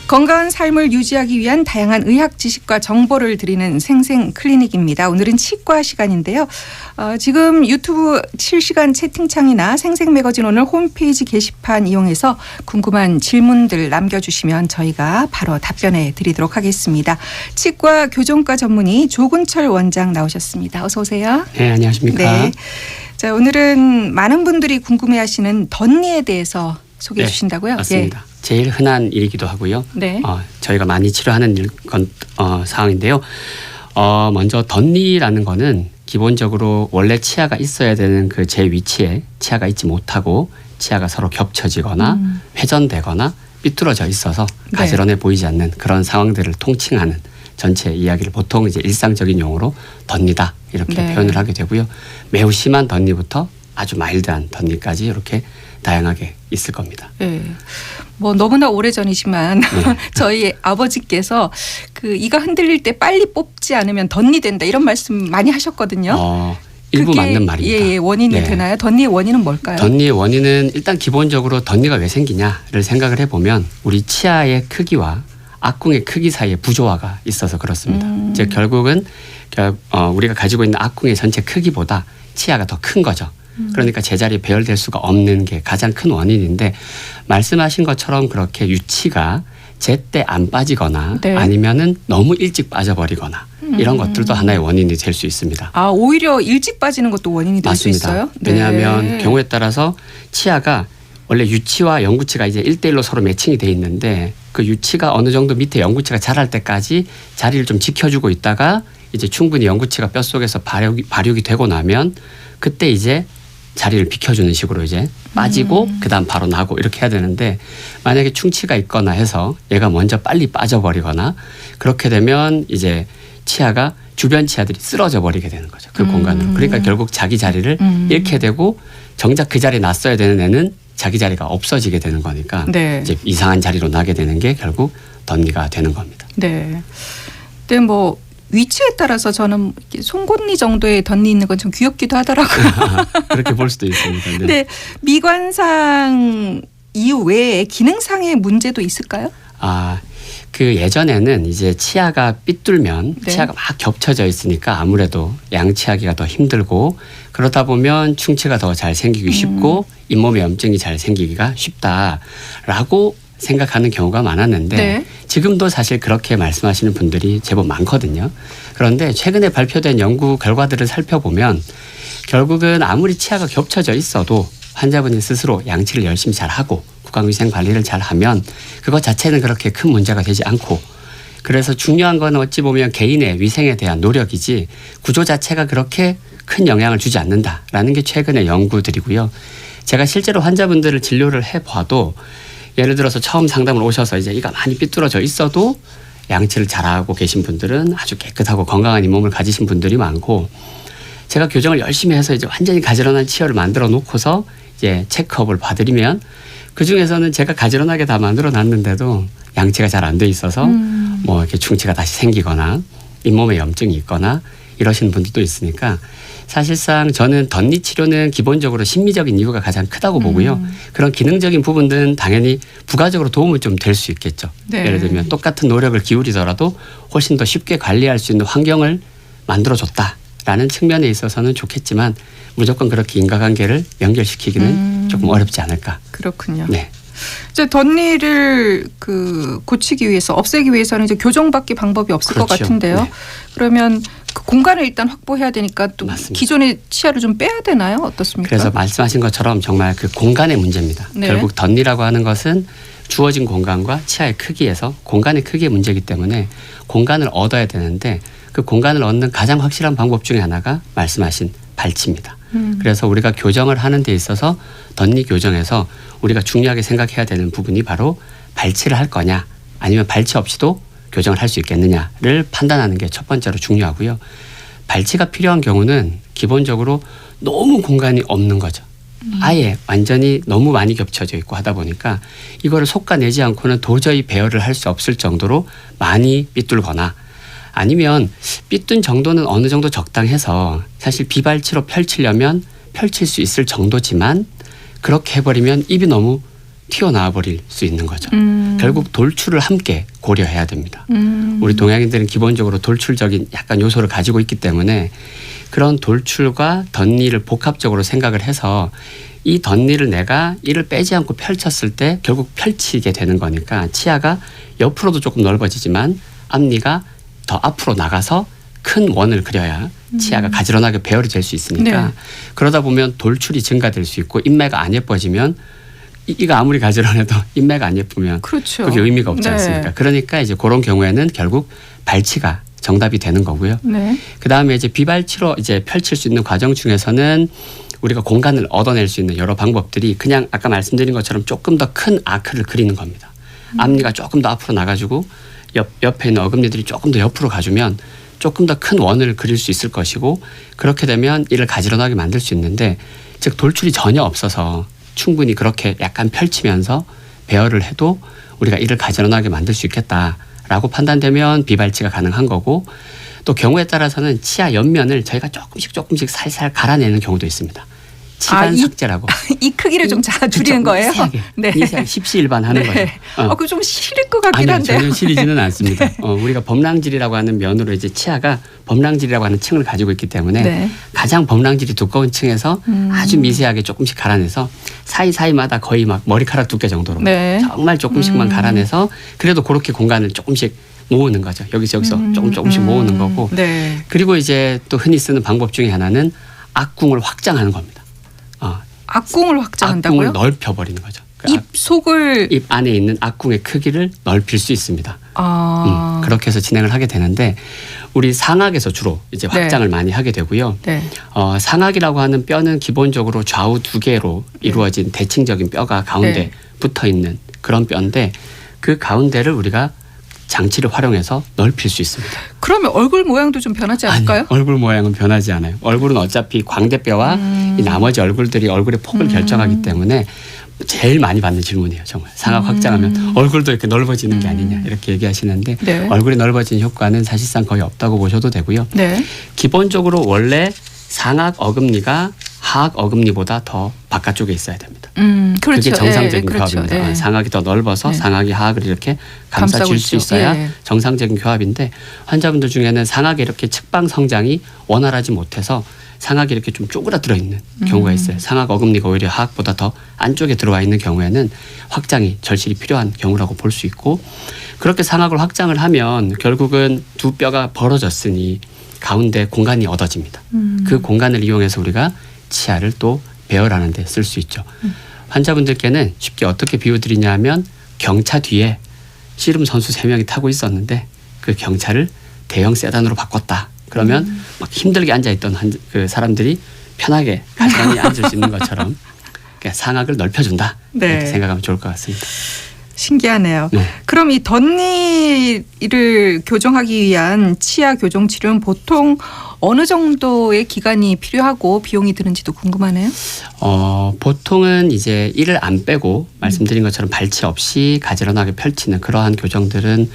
건강한 삶을 유지하기 위한 다양한 의학 지식과 정보를 드리는 생생클리닉입니다. 오늘은 치과 시간인데요. 지금 유튜브 실시간 채팅창이나 생생매거진 오늘 홈페이지 게시판 이용해서 궁금한 질문들 남겨주시면 저희가 바로 답변해 드리도록 하겠습니다. 치과 교정과 전문의 조근철 원장 나오셨습니다. 어서 오세요. 네, 안녕하십니까. 네. 자, 오늘은 많은 분들이 궁금해하시는 덧니에 대해서 소개해 주신다고요? 맞습니다. 예. 제일 흔한 일이기도 하고요. 네. 저희가 많이 치료하는 상황인데요. 먼저 덧니라는 거는 기본적으로 원래 치아가 있어야 되는 그 제 위치에 치아가 있지 못하고 치아가 서로 겹쳐지거나 회전되거나 삐뚤어져 있어서 가지런해 보이지 않는 그런 상황들을 통칭하는 전체 이야기를 보통 이제 일상적인 용어로 덧니다 이렇게 표현을 하게 되고요. 매우 심한 덧니부터 아주 마일드한 덧니까지 이렇게 다양하게 있을 겁니다. 네. 뭐 너무나 오래전이지만 저희 아버지께서 그 이가 흔들릴 때 빨리 뽑지 않으면 덧니 된다 이런 말씀 많이 하셨거든요. 일부 맞는 말입니다. 예, 원인이 되나요? 덧니의 원인은 뭘까요? 덧니의 원인은 일단 기본적으로 덧니가 왜 생기냐를 생각을 해보면 우리 치아의 크기와 악궁의 크기 사이에 부조화가 있어서 그렇습니다. 즉 결국은 우리가 가지고 있는 악궁의 전체 크기보다 치아가 더 큰 거죠. 그러니까 제자리에 배열될 수가 없는 게 가장 큰 원인인데 말씀하신 것처럼 그렇게 유치가 제때 안 빠지거나 아니면은 너무 일찍 빠져버리거나 이런 것들도 하나의 원인이 될 수 있습니다. 아, 오히려 일찍 빠지는 것도 원인이 될 수 있어요? 왜냐하면 경우에 따라서 치아가 원래 유치와 영구치가 이제 1대1로 서로 매칭이 돼 있는데 그 유치가 어느 정도 밑에 영구치가 자랄 때까지 자리를 좀 지켜주고 있다가 이제 충분히 영구치가 뼛속에서 발육이 되고 나면 그때 이제 자리를 비켜주는 식으로 이제 빠지고 그다음 바로 나고 이렇게 해야 되는데 만약에 충치가 있거나 해서 얘가 먼저 빨리 빠져버리거나 그렇게 되면 이제 치아가 주변 치아들이 쓰러져 버리게 되는 거죠. 그 공간으로. 그러니까 결국 자기 자리를 잃게 되고 정작 그 자리에 놨어야 되는 애는 자기 자리가 없어지게 되는 거니까 이제 이상한 자리로 나게 되는 게 결국 덧니가 되는 겁니다. 네. 근데 뭐 위치에 따라서 저는 송곳니 정도의 덧니 있는 건 좀 귀엽기도 하더라고요. 그렇게 볼 수도 있습니다. 네. 미관상 이외에 기능상의 문제도 있을까요? 그 예전에는 이제 치아가 삐뚤면 치아가 막 겹쳐져 있으니까 아무래도 양치하기가 더 힘들고 그러다 보면 충치가 더 잘 생기기 쉽고 잇몸에 염증이 잘 생기기가 쉽다라고 생각하는 경우가 많았는데 지금도 사실 그렇게 말씀하시는 분들이 제법 많거든요. 그런데 최근에 발표된 연구 결과들을 살펴보면 결국은 아무리 치아가 겹쳐져 있어도 환자분이 스스로 양치를 열심히 잘하고 구강위생 관리를 잘하면 그것 자체는 그렇게 큰 문제가 되지 않고 그래서 중요한 건 어찌 보면 개인의 위생에 대한 노력이지 구조 자체가 그렇게 큰 영향을 주지 않는다라는 게 최근의 연구들이고요. 제가 실제로 환자분들을 진료를 해봐도 예를 들어서 처음 상담을 오셔서 이제 이가 많이 삐뚤어져 있어도 양치를 잘하고 계신 분들은 아주 깨끗하고 건강한 잇몸을 가지신 분들이 많고 제가 교정을 열심히 해서 이제 완전히 가지런한 치열을 만들어 놓고서 이제 체크업을 봐드리면 그 중에서는 제가 가지런하게 다 만들어 놨는데도 양치가 잘 안 돼 있어서 뭐 이렇게 충치가 다시 생기거나 잇몸에 염증이 있거나 이러시는 분들도 있으니까 사실상 저는 덧니 치료는 기본적으로 심미적인 이유가 가장 크다고 보고요. 그런 기능적인 부분들은 당연히 부가적으로 도움은 좀 될 수 있겠죠. 예를 들면 똑같은 노력을 기울이더라도 훨씬 더 쉽게 관리할 수 있는 환경을 만들어줬다라는 측면에 있어서는 좋겠지만 무조건 그렇게 인과관계를 연결시키기는 조금 어렵지 않을까. 그렇군요. 네. 이제 덧니를 고치기 위해서 없애기 위해서는 이제 교정밖에 방법이 없을 것 같은데요. 네. 그러면 그 공간을 일단 확보해야 되니까 또 기존의 치아를 좀 빼야 되나요? 어떻습니까? 그래서 말씀하신 것처럼 정말 그 공간의 문제입니다. 결국 덧니라고 하는 것은 주어진 공간과 치아의 크기에서 공간의 크기의 문제이기 때문에 공간을 얻어야 되는데 그 공간을 얻는 가장 확실한 방법 중에 하나가 말씀하신 발치입니다. 그래서 우리가 교정을 하는 데 있어서 덧니 교정에서 우리가 중요하게 생각해야 되는 부분이 바로 발치를 할 거냐 아니면 발치 없이도 교정을 할 수 있겠느냐를 판단하는 게 첫 번째로 중요하고요. 발치가 필요한 경우는 기본적으로 너무 공간이 없는 거죠. 아예 완전히 너무 많이 겹쳐져 있고 하다 보니까 이거를 솎아내지 않고는 도저히 배열을 할 수 없을 정도로 많이 삐뚤거나 아니면 삐뚤 정도는 어느 정도 적당해서 사실 비발치로 펼치려면 펼칠 수 있을 정도지만 그렇게 해버리면 입이 너무 튀어나와 버릴 수 있는 거죠. 결국 돌출을 함께 고려해야 됩니다. 우리 동양인들은 기본적으로 돌출적인 약간 요소를 가지고 있기 때문에 그런 돌출과 덧니를 복합적으로 생각을 해서 이 덧니를 내가 이를 빼지 않고 펼쳤을 때 결국 펼치게 되는 거니까 치아가 옆으로도 조금 넓어지지만 앞니가 더 앞으로 나가서 큰 원을 그려야 치아가 가지런하게 배열이 될 수 있으니까 네. 그러다 보면 돌출이 증가될 수 있고 인매가 안 예뻐지면 이가 아무리 가지런해도 인매가 안 예쁘면 그렇죠. 그게 의미가 없지 네. 않습니까? 그러니까 이제 그런 경우에는 결국 발치가 정답이 되는 거고요. 네. 그 다음에 이제 비발치로 이제 펼칠 수 있는 과정 중에서는 우리가 공간을 얻어낼 수 있는 여러 방법들이 그냥 아까 말씀드린 것처럼 조금 더 큰 아크를 그리는 겁니다. 앞니가 조금 더 앞으로 나가지고 옆에 있는 어금니들이 조금 더 옆으로 가주면 조금 더 큰 원을 그릴 수 있을 것이고 그렇게 되면 이를 가지런하게 만들 수 있는데 즉 돌출이 전혀 없어서 충분히 그렇게 약간 펼치면서 배열을 해도 우리가 이를 가지런하게 만들 수 있겠다라고 판단되면 비발치가 가능한 거고 또 경우에 따라서는 치아 옆면을 저희가 조금씩 살살 갈아내는 경우도 있습니다. 치간 삭제라고. 이 크기를 좀 줄이는 거예요? 네. 미세하게 십시일반하는 네. 거죠. 그거 좀 시릴 것 같긴 아니요, 한데요. 전혀 시리지는 않습니다. 우리가 범랑질이라고 하는 면으로 이제 치아가 범랑질이라고 하는 층을 가지고 있기 때문에 네. 가장 범랑질이 두꺼운 층에서 아주 미세하게 조금씩 갈아내서 사이사이마다 거의 막 머리카락 두께 정도로 네. 정말 조금씩만 갈아내서 그래도 그렇게 공간을 조금씩 모으는 거죠. 여기서 조금씩 모으는 거고. 네. 그리고 이제 또 흔히 쓰는 방법 중에 하나는 악궁을 확장하는 겁니다. 악궁을 확장한다고요? 악궁을 넓혀버리는 거죠. 입 속을 입 안에 있는 악궁의 크기를 넓힐 수 있습니다. 그렇게 해서 진행을 하게 되는데 우리 상악에서 주로 이제 확장을 많이 하게 되고요. 네. 상악이라고 하는 뼈는 기본적으로 좌우 두 개로 이루어진 대칭적인 뼈가 가운데 붙어 있는 그런 뼈인데 그 가운데를 우리가 장치를 활용해서 넓힐 수 있습니다. 그러면 얼굴 모양도 좀 변하지 않을까요? 아니요, 얼굴 모양은 변하지 않아요. 얼굴은 어차피 광대뼈와 이 나머지 얼굴들이 얼굴의 폭을 결정하기 때문에 제일 많이 받는 질문이에요. 정말 상악 확장하면 얼굴도 이렇게 넓어지는 게 아니냐 이렇게 얘기하시는데 네. 얼굴이 넓어진 효과는 사실상 거의 없다고 보셔도 되고요. 네. 기본적으로 원래 상악 어금니가 하악 어금니보다 더 바깥쪽에 있어야 됩니다. 그렇죠. 그게 정상적인 그렇죠. 교합입니다. 상악이 더 넓어서 상악이 하악을 이렇게 감싸고 감싸줄 수 있죠. 있어야 정상적인 교합인데 환자분들 중에는 상악이 이렇게 측방 성장이 원활하지 못해서 상악이 이렇게 좀 쪼그라들어 있는 경우가 있어요. 상악 어금니가 오히려 하악보다 더 안쪽에 들어와 있는 경우에는 확장이 절실히 필요한 경우라고 볼 수 있고 그렇게 상악을 확장을 하면 결국은 두 뼈가 벌어졌으니 가운데 공간이 얻어집니다. 그 공간을 이용해서 우리가 치아를 또 배열하는 데 쓸 수 있죠. 환자분들께는 쉽게 어떻게 비유드리냐 하면 경차 뒤에 씨름 선수 3명이 타고 있었는데 그 경차를 대형 세단으로 바꿨다. 그러면 막 힘들게 앉아있던 그 사람들이 편하게 가지런히 앉을 수 있는 것처럼 상악을 넓혀준다. 네. 이렇게 생각하면 좋을 것 같습니다. 신기하네요. 네. 그럼 이 덧니를 교정하기 위한 치아 교정 치료는 보통 어느 정도의 기간이 필요하고 비용이 드는지도 궁금하네요. 보통은 이제 이를 안 빼고 말씀드린 것처럼 발치 없이 가지런하게 펼치는 그러한 교정들은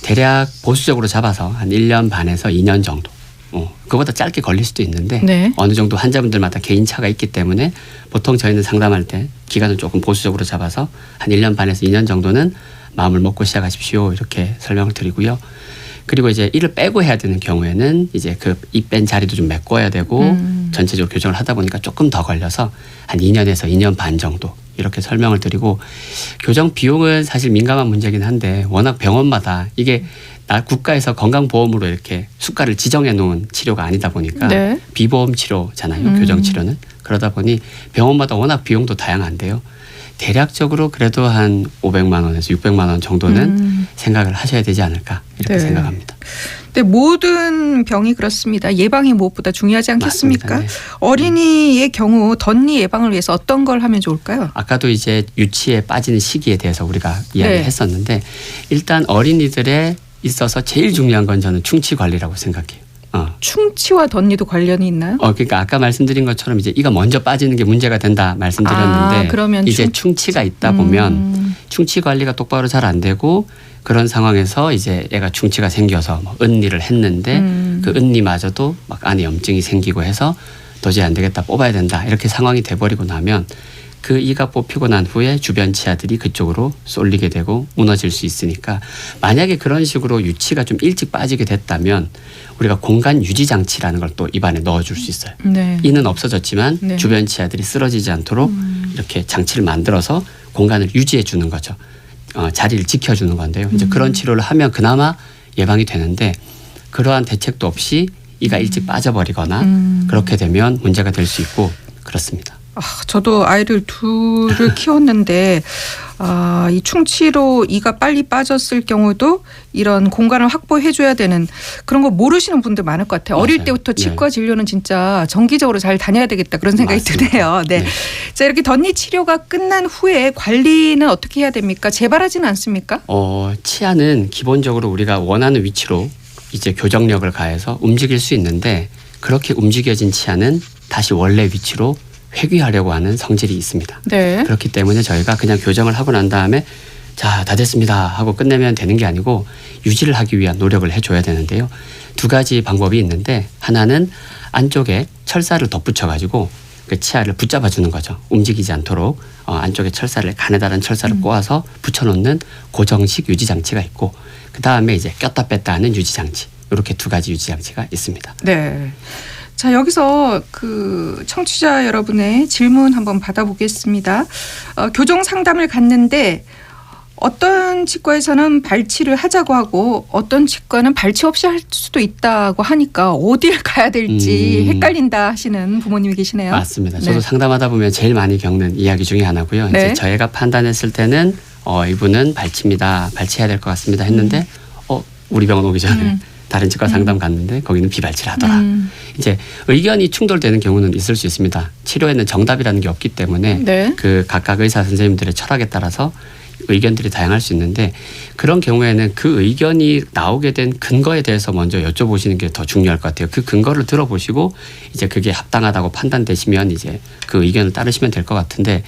대략 보수적으로 잡아서 한 1년 반에서 2년 정도. 그거보다 짧게 걸릴 수도 있는데 네. 어느 정도 환자분들마다 개인차가 있기 때문에 보통 저희는 상담할 때 기간을 조금 보수적으로 잡아서 한 1년 반에서 2년 정도는 마음을 먹고 시작하십시오 이렇게 설명을 드리고요. 그리고 이제 이를 빼고 해야 되는 경우에는 이제 그 입 뺀 자리도 좀 메꿔야 되고 전체적으로 교정을 하다 보니까 조금 더 걸려서 한 2년에서 2년 반 정도 이렇게 설명을 드리고 교정 비용은 사실 민감한 문제긴 한데 워낙 병원마다 이게 국가에서 건강보험으로 이렇게 수가를 지정해 놓은 치료가 아니다 보니까 네. 비보험 치료잖아요. 교정 치료는. 그러다 보니 병원마다 워낙 비용도 다양한데요. 대략적으로 그래도 한 500만 원에서 600만 원 정도는 생각을 하셔야 되지 않을까 이렇게 네. 생각합니다. 네, 모든 병이 그렇습니다. 예방이 무엇보다 중요하지 않겠습니까? 맞습니다. 네. 어린이의 경우 덧니 예방을 위해서 어떤 걸 하면 좋을까요? 아까도 이제 유치에 빠지는 시기에 대해서 우리가 이야기했었는데 일단 어린이들의 있어서 제일 중요한 건 저는 충치 관리라고 생각해요. 충치와 덧니도 관련이 있나요? 그러니까 아까 말씀드린 것처럼 이제 이가 먼저 빠지는 게 문제가 된다 말씀드렸는데 그러면 이제 충치가 있다 보면 충치 관리가 똑바로 잘 안 되고 그런 상황에서 이제 애가 충치가 생겨서 뭐 은니를 했는데 그 은니마저도 막 안에 염증이 생기고 해서 도저히 안 되겠다 뽑아야 된다 이렇게 상황이 돼버리고 나면 그 이가 뽑히고 난 후에 주변 치아들이 그쪽으로 쏠리게 되고 무너질 수 있으니까 만약에 그런 식으로 유치가 좀 일찍 빠지게 됐다면 우리가 공간 유지 장치라는 걸 또 입안에 넣어줄 수 있어요. 네. 이는 없어졌지만 네. 주변 치아들이 쓰러지지 않도록 이렇게 장치를 만들어서 공간을 유지해 주는 거죠. 자리를 지켜주는 건데요. 이제 그런 치료를 하면 그나마 예방이 되는데 그러한 대책도 없이 이가 일찍 빠져버리거나 그렇게 되면 문제가 될 수 있고 그렇습니다. 저도 아이를 둘을 키웠는데 이 충치로 이가 빨리 빠졌을 경우도 이런 공간을 확보해줘야 되는 그런 거 모르시는 분들 많을 것 같아요. 어릴 맞아요. 때부터 네. 치과 진료는 진짜 정기적으로 잘 다녀야 되겠다 그런 생각이 맞습니다. 드네요. 네. 네. 자, 이렇게 덧니 치료가 끝난 후에 관리는 어떻게 해야 됩니까? 재발하지는 않습니까? 치아는 기본적으로 우리가 원하는 위치로 이제 교정력을 가해서 움직일 수 있는데 그렇게 움직여진 치아는 다시 원래 위치로 회귀하려고 하는 성질이 있습니다. 네. 그렇기 때문에 저희가 그냥 교정을 하고 난 다음에 자, 다 됐습니다 하고 끝내면 되는 게 아니고 유지를 하기 위한 노력을 해줘야 되는데요. 두 가지 방법이 있는데 하나는 안쪽에 철사를 덧붙여 가지고 그 치아를 붙잡아 주는 거죠. 움직이지 않도록 안쪽에 철사를 가느다란 철사를 꼬아서 붙여놓는 고정식 유지 장치가 있고 그 다음에 이제 꼈다 뺐다 하는 유지 장치 이렇게 두 가지 유지 장치가 있습니다. 네. 자, 여기서 그 청취자 여러분의 질문 한번 받아보겠습니다. 교정 상담을 갔는데 어떤 치과에서는 발치를 하자고 하고 어떤 치과는 발치 없이 할 수도 있다고 하니까 어딜 가야 될지 헷갈린다 하시는 부모님이 계시네요. 맞습니다. 저도 네. 상담하다 보면 제일 많이 겪는 이야기 중에 하나고요. 네. 이제 저희가 판단했을 때는 이분은 발치입니다. 발치해야 될 것 같습니다 했는데 우리 병원 오기 전에 다른 치과 상담 갔는데 거기는 비발치를 하더라. 이제 의견이 충돌되는 경우는 있을 수 있습니다. 치료에는 정답이라는 게 없기 때문에 네. 그 각각 의사 선생님들의 철학에 따라서 의견들이 다양할 수 있는데 그런 경우에는 그 의견이 나오게 된 근거에 대해서 먼저 여쭤보시는 게 더 중요할 것 같아요. 그 근거를 들어보시고 이제 그게 합당하다고 판단되시면 이제 그 의견을 따르시면 될 것 같은데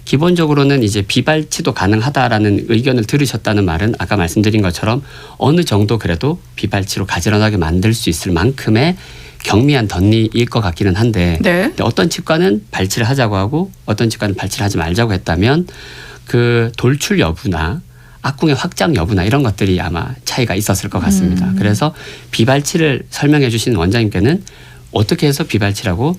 기본적으로는 이제 비발치도 가능하다라는 의견을 들으셨다는 말은 아까 말씀드린 것처럼 어느 정도 그래도 비발치로 가지런하게 만들 수 있을 만큼의 경미한 덧니일 것 같기는 한데 네. 근데 어떤 치과는 발치를 하자고 하고 어떤 치과는 발치를 하지 말자고 했다면 그 돌출 여부나 악궁의 확장 여부나 이런 것들이 아마 차이가 있었을 것 같습니다. 그래서 비발치를 설명해 주신 원장님께는 어떻게 해서 비발치로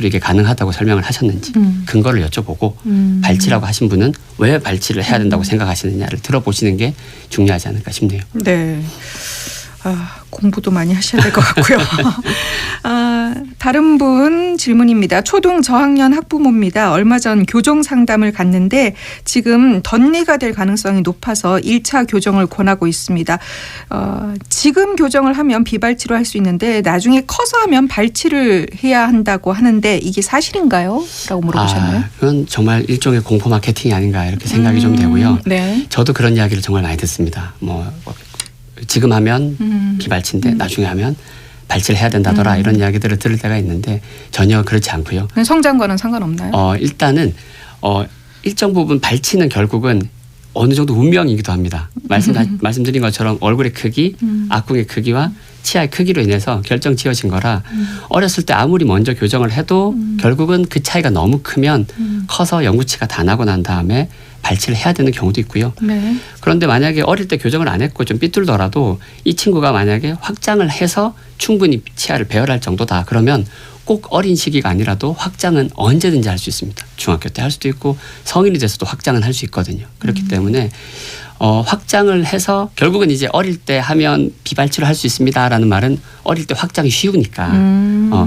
이게 가능하다고 설명을 하셨는지 근거를 여쭤보고 발치라고 하신 분은 왜 발치를 해야 된다고 생각하시느냐를 들어보시는 게 중요하지 않을까 싶네요. 네. 공부도 많이 하셔야 될 것 같고요. 다른 분 질문입니다. 초등 저학년 학부모입니다. 얼마 전 교정 상담을 갔는데 지금 덧니가 될 가능성이 높아서 1차 교정을 권하고 있습니다. 지금 교정을 하면 비발치로 할 수 있는데 나중에 커서 하면 발치를 해야 한다고 하는데 이게 사실인가요? 라고 물어보셨나요? 그건 정말 일종의 공포 마케팅이 아닌가 이렇게 생각이 좀 되고요. 네. 저도 그런 이야기를 정말 많이 듣습니다. 지금 하면 비발치인데 나중에 하면 발치를 해야 된다더라 이런 이야기들을 들을 때가 있는데 전혀 그렇지 않고요. 성장과는 상관없나요? 일단은 일정 부분 발치는 결국은 어느 정도 운명이기도 합니다. 말씀드린 것처럼 얼굴의 크기, 악궁의 크기와 치아의 크기로 인해서 결정 지어진 거라 어렸을 때 아무리 먼저 교정을 해도 결국은 그 차이가 너무 크면 커서 영구치가 다 나고 난 다음에 발치를 해야 되는 경우도 있고요. 네. 그런데 만약에 어릴 때 교정을 안 했고 좀 삐뚤더라도 이 친구가 만약에 확장을 해서 충분히 치아를 배열할 정도다. 그러면 꼭 어린 시기가 아니라도 확장은 언제든지 할 수 있습니다. 중학교 때 할 수도 있고 성인이 돼서도 확장은 할 수 있거든요. 그렇기 때문에 확장을 해서 결국은 이제 어릴 때 하면 비발치로 할 수 있습니다라는 말은 어릴 때 확장이 쉬우니까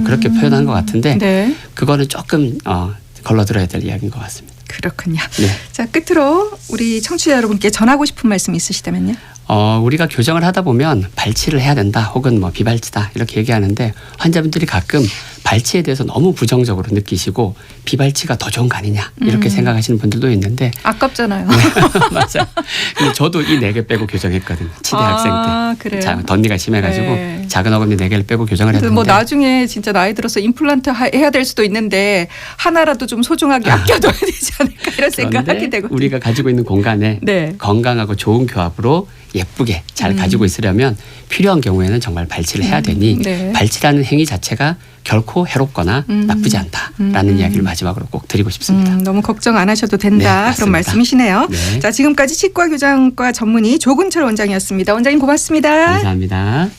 그렇게 표현한 것 같은데 네. 그거는 조금 걸러들어야 될 이야기인 것 같습니다. 그렇군요. 네. 자, 끝으로 우리 청취자 여러분께 전하고 싶은 말씀 있으시다면요. 우리가 교정을 하다 보면 발치를 해야 된다 혹은 비발치다 이렇게 얘기하는데 환자분들이 가끔 발치에 대해서 너무 부정적으로 느끼시고 비발치가 더 좋은 거 아니냐 이렇게 생각하시는 분들도 있는데 아깝잖아요. 네, 맞아요. 근데 저도 이 4개 빼고 교정했거든요. 치대 학생 때. 그래요? 덧니가 심해가지고 네. 작은 어금니 4개를 빼고 교정을 했는데 나중에 진짜 나이 들어서 임플란트 해야 될 수도 있는데 하나라도 좀 소중하게 아껴둬야 되지 않을까 이런 생각하게 그런데 되고 우리가 가지고 있는 공간에 네. 건강하고 좋은 교합으로 예쁘게 잘 가지고 있으려면 필요한 경우에는 정말 발치를 해야 되니 네. 발치라는 행위 자체가 결코 해롭거나 나쁘지 않다라는 이야기를 마지막으로 꼭 드리고 싶습니다. 너무 걱정 안 하셔도 된다. 네, 그런 맞습니다. 말씀이시네요. 네. 자, 지금까지 치과교정과 전문의 조근철 원장이었습니다. 원장님 고맙습니다. 감사합니다.